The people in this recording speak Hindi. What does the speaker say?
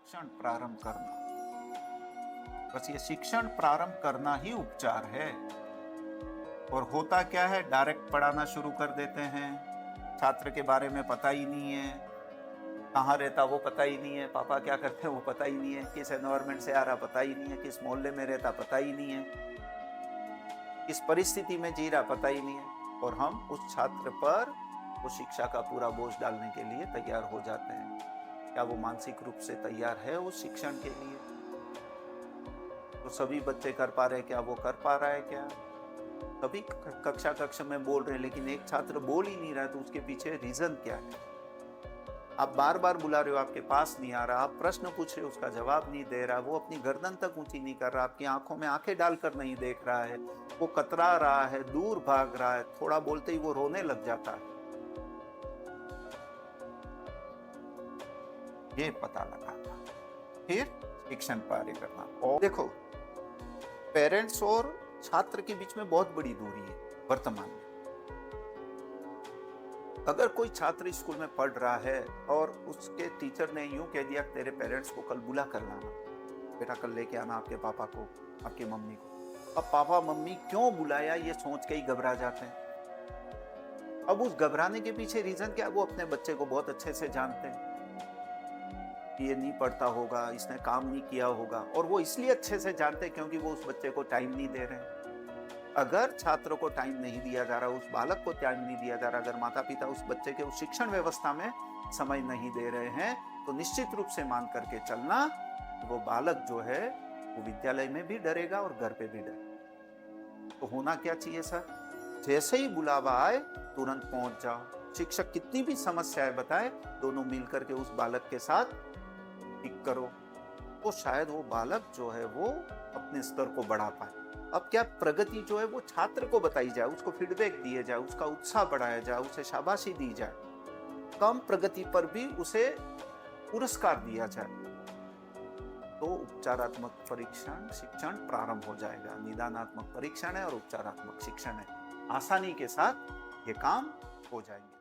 शिक्षण प्रारंभ करना। बस ये शिक्षण प्रारंभ करना ही उपचार है। और होता क्या है, डायरेक्ट पढ़ाना शुरू कर देते हैं। छात्र के बारे में पता ही नहीं है, कहाँ रहता वो पता ही नहीं है, पापा क्या करते हैं वो पता ही नहीं है, किस एनवायरमेंट से आ रहा पता ही नहीं है, किस मोहल्ले में रहता पता ही नहीं है, किस परिस्थिति में जी रहा पता ही नहीं है। और हम उस छात्र पर वो शिक्षा का पूरा बोझ डालने के लिए तैयार हो जाते हैं। क्या वो मानसिक रूप से तैयार है उस शिक्षण के लिए? तो सभी बच्चे कर पा रहे, क्या वो कर पा रहा है? क्या सभी कक्षा में बोल रहे हैं, लेकिन एक छात्र बोल ही नहीं रहा है, तो उसके पीछे रीजन क्या है? आप बार बार बुला रहे हो, आपके पास नहीं आ रहा, आप प्रश्न पूछ रहे हो, उसका जवाब नहीं दे रहा, वो अपनी गर्दन तक ऊंची नहीं कर रहा, आपकी आंखों में आंखें डालकर नहीं देख रहा है, वो कतरा रहा है, दूर भाग रहा है, थोड़ा बोलते ही वो रोने लग जाता है। ये पता लगाना, फिर शिक्षण कार्य करना। और देखो, पेरेंट्स और छात्र के बीच में बहुत बड़ी दूरी है वर्तमान में। अगर कोई छात्र स्कूल में पढ़ रहा है और उसके टीचर ने यूं कह दिया, तेरे पेरेंट्स को कल बुला कर लाना, बेटा कल लेके आना आपके पापा को, आपकी मम्मी को। अब पापा मम्मी क्यों बुलाया ये सोच के ही घबरा जाते हैं। अब उस घबराने के पीछे रीजन क्या है? वो अपने बच्चे को बहुत अच्छे से जानते हैं, ये नहीं पढ़ता होगा, इसने काम नहीं किया होगा, और वो इसलिए अच्छे से जानते हैं क्योंकि वो उस बच्चे को टाइम नहीं दे रहे हैं। अगर छात्र को टाइम नहीं दिया जा रहा, उस बालक को टाइम नहीं दिया जा रहा, अगर माता पिता उस बच्चे के उस शिक्षण व्यवस्था में समय नहीं दे रहे हैं, तो निश्चित रूप से मान करके चलना, वो बालक जो है वो विद्यालय में भी डरेगा और घर पे भी डरेगा। तो होना क्या चाहिए सर? जैसे ही बुलावा आए तुरंत पहुंच जाओ। शिक्षक कितनी भी समस्याएं बताए, दोनों मिलकर के उस बालक के साथ ठीक करो, तो शायद वो बालक जो है वो अपने स्तर को बढ़ा पाए। अब क्या प्रगति जो है वो छात्र को बताई जाए, उसको फीडबैक दिए जाए, उसका उत्साह बढ़ाया जाए, उसे शाबाशी दी जाए, कम प्रगति पर भी उसे पुरस्कार दिया जाए, तो उपचारात्मक परीक्षण शिक्षण प्रारंभ हो जाएगा। निदानात्मक परीक्षण है और उपचारात्मक शिक्षण है, आसानी के साथ ये काम हो जाएंगे।